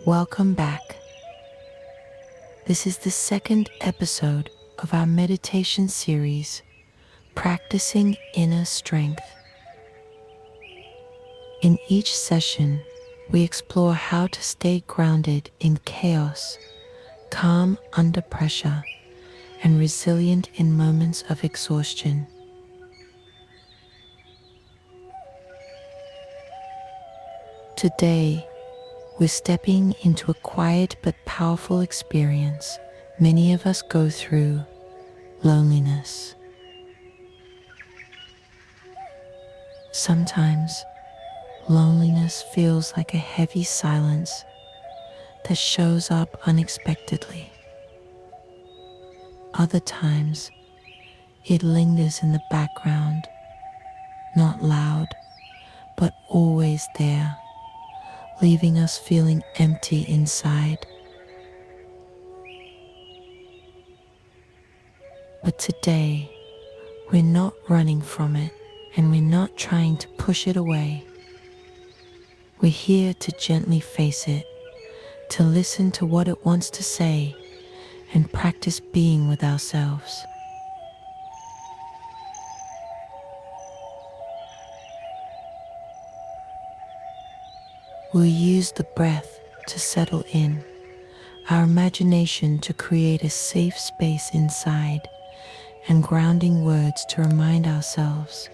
Welcome back. This is the second episode of our meditation series, Practicing Inner Strength. In each session, we explore how to stay grounded in chaos, calm under pressure, and resilient in moments of exhaustion. Today, we're stepping into a quiet but powerful experience many of us go through: loneliness. Sometimes, loneliness feels like a heavy silence that shows up unexpectedly. Other times, it lingers in the background, not loud, but always there, leaving us feeling empty inside. But today, we're not running from it, and we're not trying to push it away. We're here to gently face it, to listen to what it wants to say, and practice being with ourselves. We'll use the breath to settle in, our imagination to create a safe space inside, and grounding words to remind ourselves,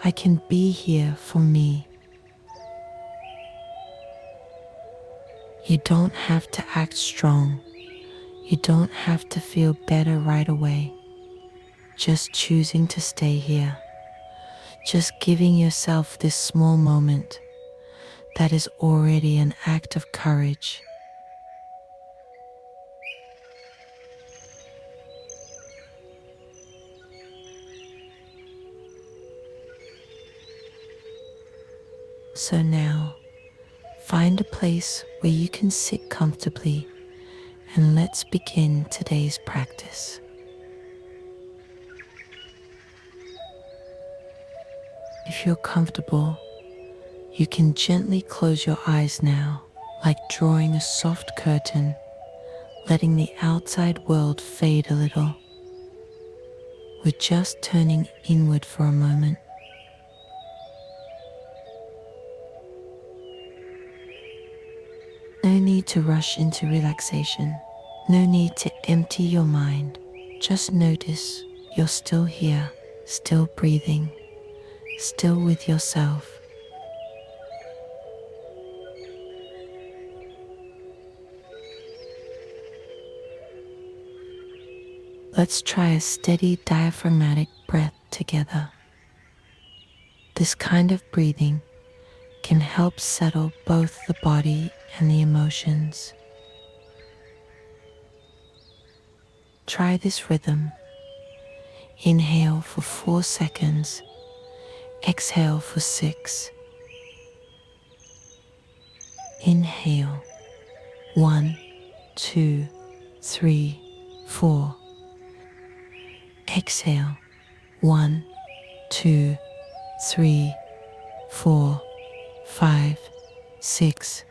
I can be here for me. You don't have to act strong. You don't have to feel better right away. Just choosing to stay here, just giving yourself this small moment, that is already an act of courage. So now, find a place where you can sit comfortably, and let's begin today's practice. If you're comfortable, you can gently close your eyes now, like drawing a soft curtain, letting the outside world fade a little. We're just turning inward for a moment. No need to rush into relaxation. No need to empty your mind. Just notice you're still here, still breathing, still with yourself. Let's try a steady diaphragmatic breath together. This kind of breathing can help settle both the body and the emotions. Try this rhythm. Inhale for 4 seconds, exhale for 6. Inhale, 1, 2, 3, 4. Exhale, 1, 2, 3, 4, 5, 6.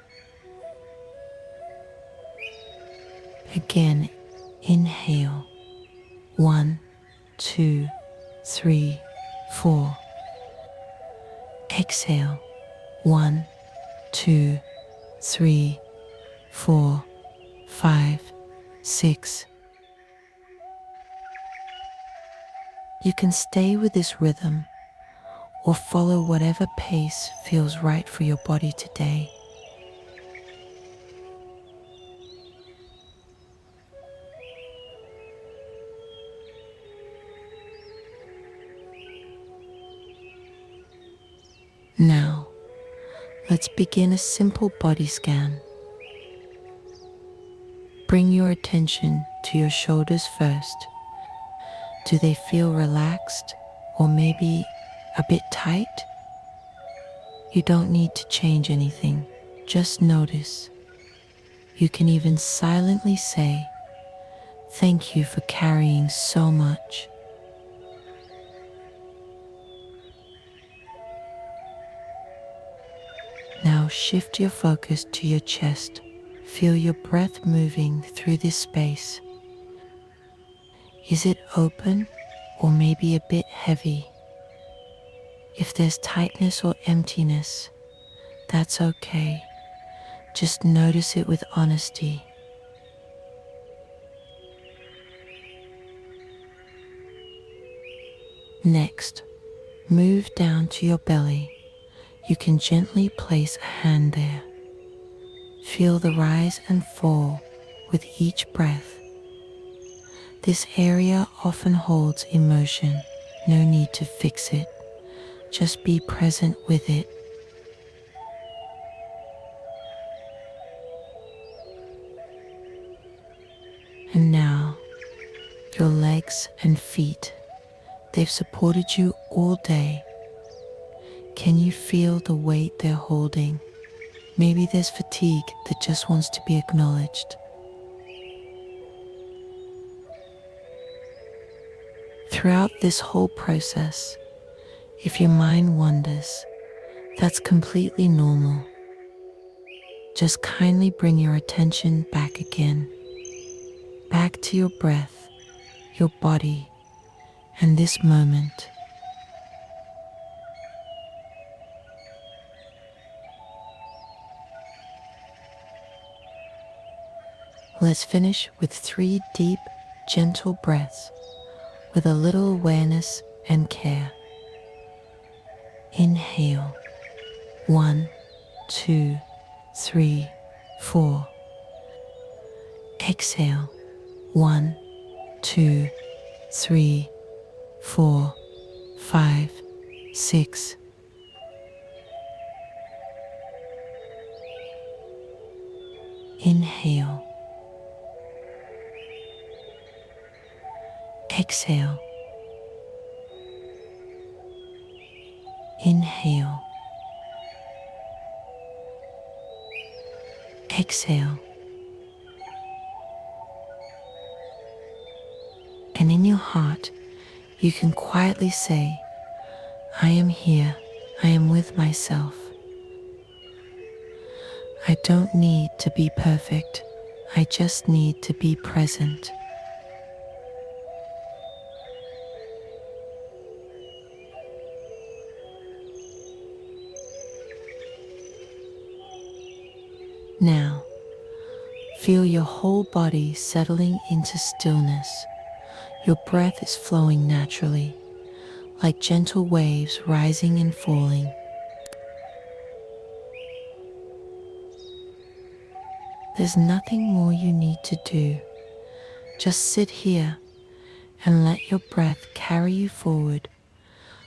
Again, inhale, 1, 2, 3, 4. Exhale, 1, 2, 3, 4, 5, 6. You can stay with this rhythm or follow whatever pace feels right for your body today. Now, let's begin a simple body scan. Bring your attention to your shoulders first. Do they feel relaxed or maybe a bit tight? You don't need to change anything, just notice. You can even silently say, "Thank you for carrying so much." Now shift your focus to your chest. Feel your breath moving through this space. Is it open or maybe a bit heavy? If there's tightness or emptiness, that's okay. Just notice it with honesty. Next, move down to your belly. You can gently place a hand there. Feel the rise and fall with each breath. This area often holds emotion. No need to fix it. Just be present with it. And now, your legs and feet. They've supported you all day. Can you feel the weight they're holding? Maybe there's fatigue that just wants to be acknowledged. Throughout this whole process, if your mind wanders, that's completely normal. Just kindly bring your attention back again, back to your breath, your body, and this moment. Let's finish with 3 deep, gentle breaths with a little awareness and care. Inhale, 1, 2, 3, 4. Exhale, 1, 2, 3, 4, 5, 6. Inhale. Exhale. Inhale. Exhale. And in your heart, you can quietly say, I am here. I am with myself. I don't need to be perfect. I just need to be present. Now, feel your whole body settling into stillness. Your breath is flowing naturally, like gentle waves rising and falling. There's nothing more you need to do. Just sit here and let your breath carry you forward,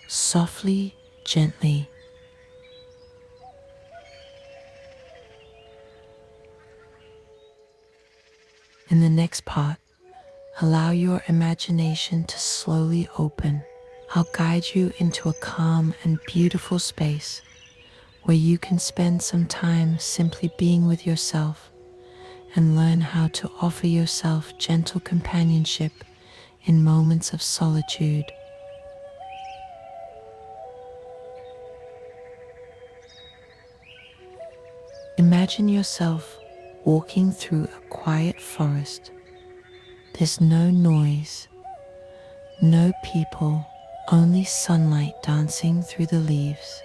softly, gently. In the next part, allow your imagination to slowly open. I'll guide you into a calm and beautiful space where you can spend some time simply being with yourself and learn how to offer yourself gentle companionship in moments of solitude. Imagine yourself walking through a quiet forest. There's no noise, no people, only sunlight dancing through the leaves.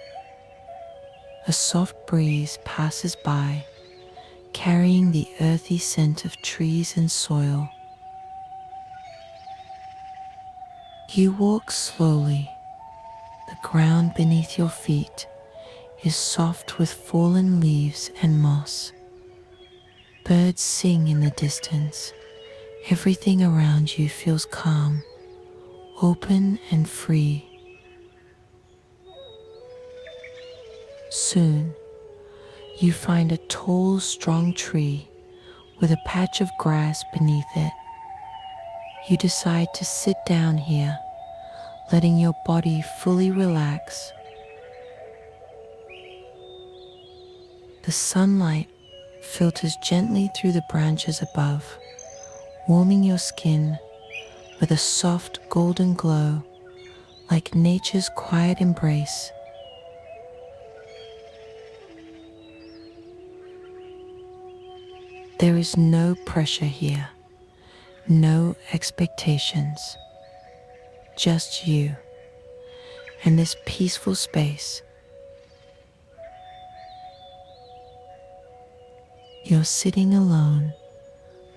A soft breeze passes by, carrying the earthy scent of trees and soil. You walk slowly. The ground beneath your feet is soft with fallen leaves and moss. Birds sing in the distance. Everything around you feels calm, open and free. Soon, you find a tall, strong tree with a patch of grass beneath it. You decide to sit down here, letting your body fully relax. The sunlight filters gently through the branches above, warming your skin with a soft golden glow, like nature's quiet embrace. There is no pressure here, no expectations, just you and this peaceful space. You're sitting alone,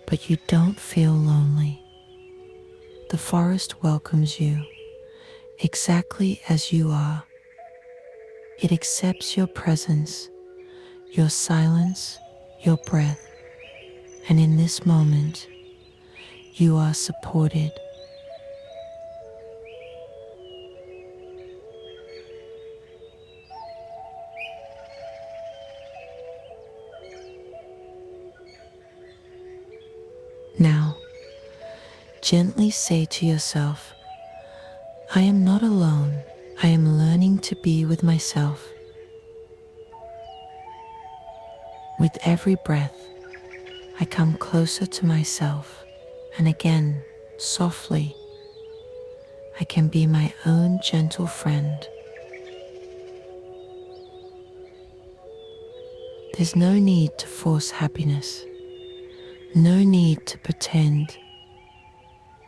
but you don't feel lonely. The forest welcomes you exactly as you are. It accepts your presence, your silence, your breath, and in this moment, you are supported. Now, gently say to yourself, I am not alone. I am learning to be with myself. With every breath, I come closer to myself, and again, softly, I can be my own gentle friend. There's no need to force happiness, no need to pretend.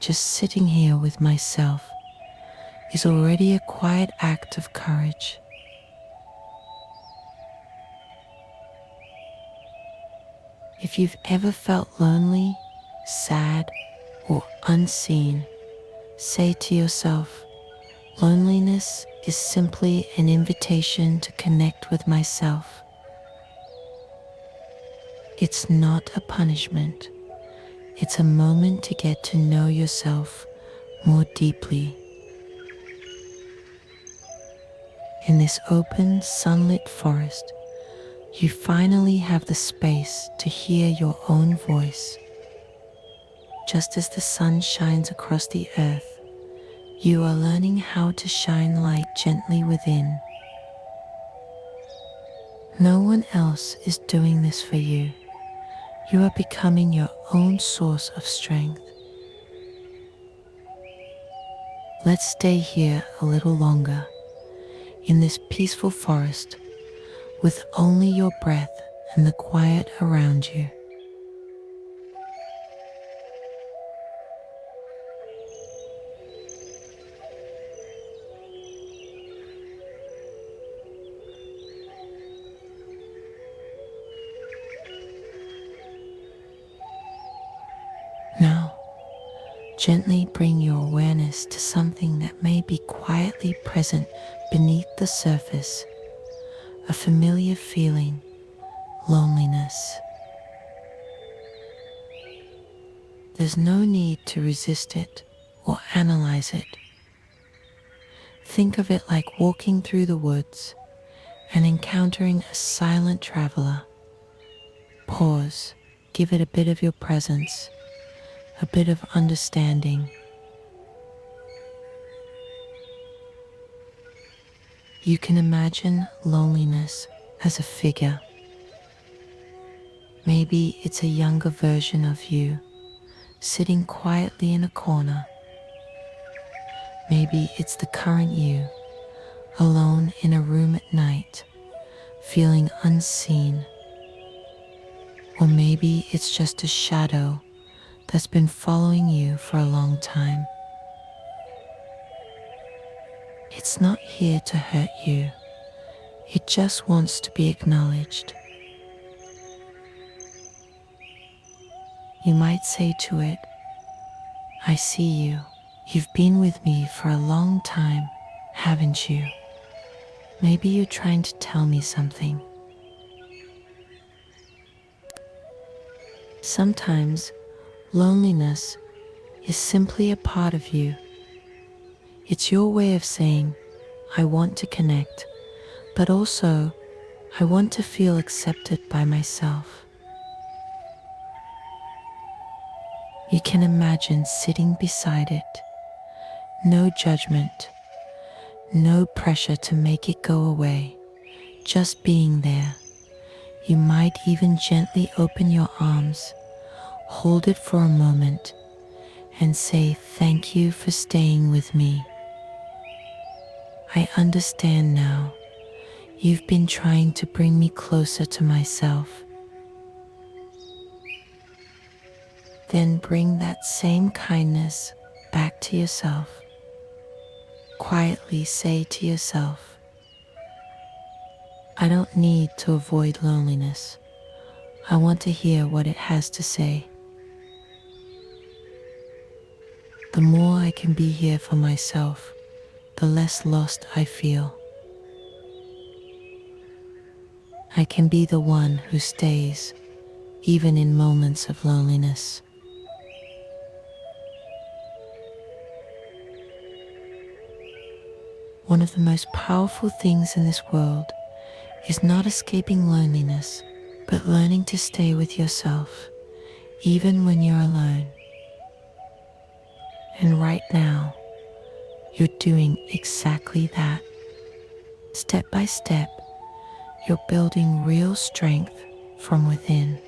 Just sitting here with myself is already a quiet act of courage. If you've ever felt lonely, sad, or unseen, say to yourself, loneliness is simply an invitation to connect with myself. It's not a punishment. It's a moment to get to know yourself more deeply. In this open, sunlit forest, you finally have the space to hear your own voice. Just as the sun shines across the earth, you are learning how to shine light gently within. No one else is doing this for you. You are becoming your own source of strength. Let's stay here a little longer, in this peaceful forest, with only your breath and the quiet around you. Now, gently bring your awareness to something that may be quietly present beneath the surface, a familiar feeling, loneliness. There's no need to resist it or analyze it. Think of it like walking through the woods and encountering a silent traveler. Pause, give it a bit of your presence, a bit of understanding. You can imagine loneliness as a figure. Maybe it's a younger version of you, sitting quietly in a corner. Maybe it's the current you, alone in a room at night, feeling unseen. Or maybe it's just a shadow that's been following you for a long time. It's not here to hurt you. It just wants to be acknowledged. You might say to it, I see you. You've been with me for a long time, haven't you? Maybe you're trying to tell me something. Sometimes loneliness is simply a part of you. It's your way of saying, I want to connect, but also I want to feel accepted by myself. You can imagine sitting beside it. No judgment, no pressure to make it go away, just being there. You might even gently open your arms, hold it for a moment, and say thank you for staying with me. I understand now. You've been trying to bring me closer to myself. Then bring that same kindness back to yourself. Quietly say to yourself, I don't need to avoid loneliness. I want to hear what it has to say. The more I can be here for myself, the less lost I feel. I can be the one who stays, even in moments of loneliness. One of the most powerful things in this world is not escaping loneliness, but learning to stay with yourself, even when you're alone. And right now, you're doing exactly that. Step by step, you're building real strength from within.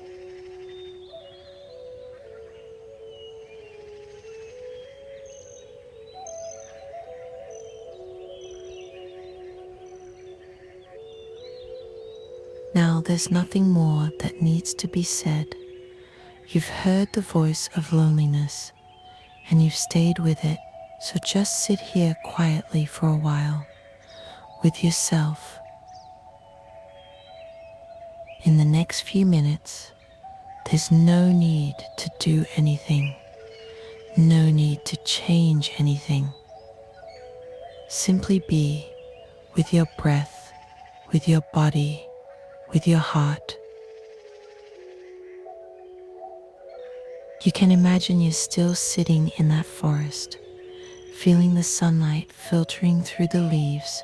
Now there's nothing more that needs to be said. You've heard the voice of loneliness and you've stayed with it, so just sit here quietly for a while with yourself. In the next few minutes, there's no need to do anything, no need to change anything. Simply be with your breath, with your body, with your heart. You can imagine you're still sitting in that forest, feeling the sunlight filtering through the leaves,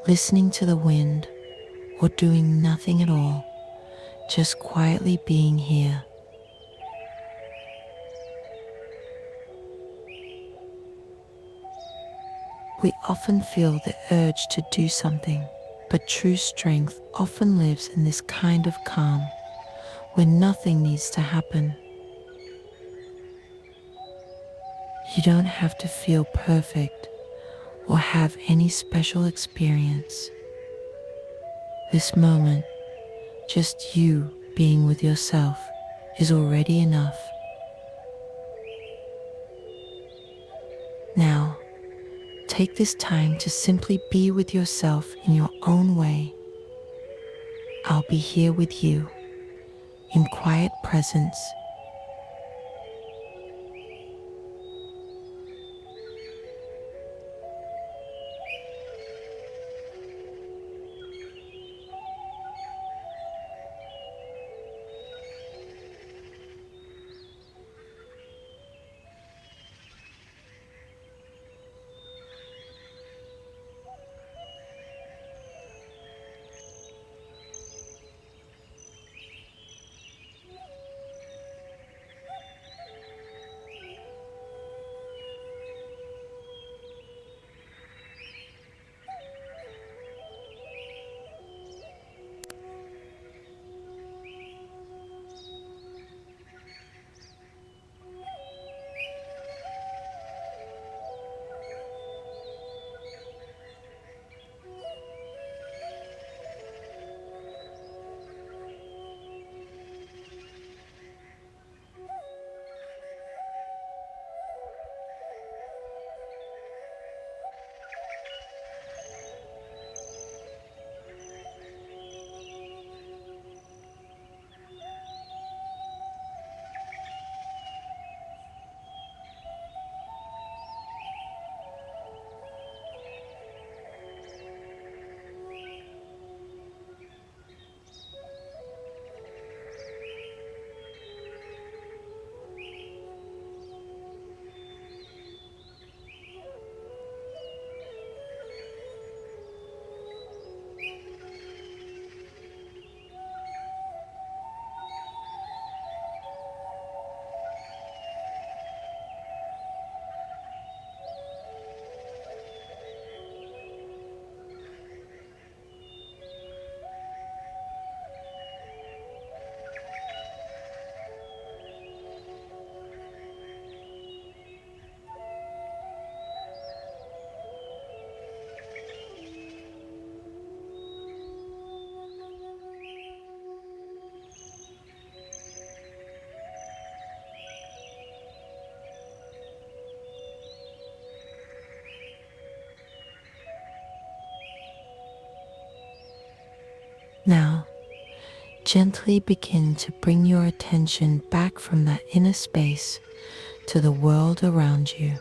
listening to the wind, or doing nothing at all, just quietly being here. We often feel the urge to do something, but true strength often lives in this kind of calm, where nothing needs to happen. You don't have to feel perfect or have any special experience. This moment, just you being with yourself, is already enough. Now, take this time to simply be with yourself in your own way. I'll be here with you in quiet presence. Now, gently begin to bring your attention back from that inner space to the world around you.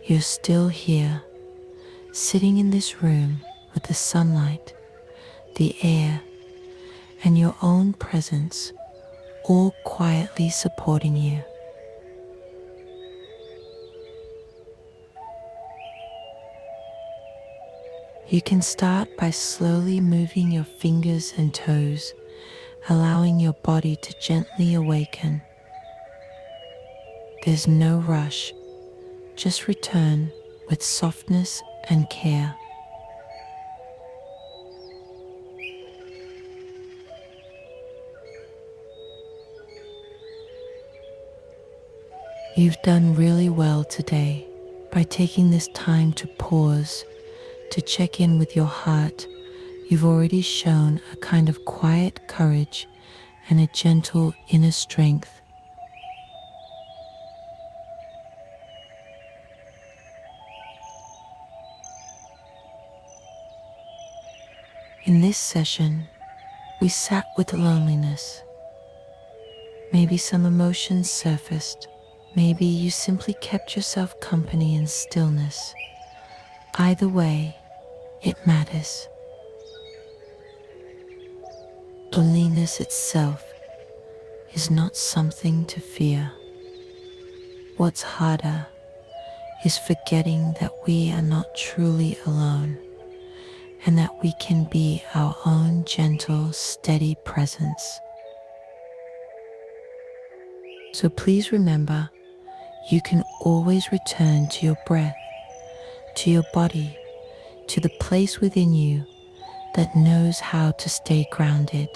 You're still here, sitting in this room with the sunlight, the air, and your own presence all quietly supporting you. You can start by slowly moving your fingers and toes, allowing your body to gently awaken. There's no rush, just return with softness and care. You've done really well today by taking this time to pause, to check in with your heart. You've already shown a kind of quiet courage and a gentle inner strength. In this session, we sat with loneliness. Maybe some emotions surfaced. Maybe you simply kept yourself company in stillness. Either way, it matters. Loneliness itself is not something to fear. What's harder is forgetting that we are not truly alone and that we can be our own gentle, steady presence. So please remember, you can always return to your breath, to your body, to the place within you that knows how to stay grounded.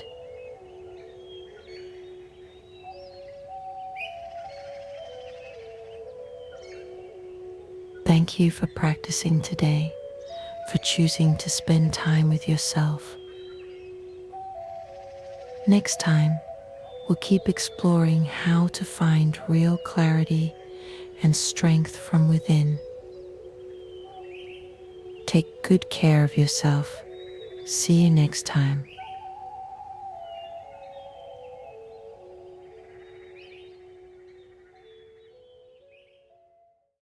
Thank you for practicing today, for choosing to spend time with yourself. Next time, we'll keep exploring how to find real clarity and strength from within. Take good care of yourself. See you next time.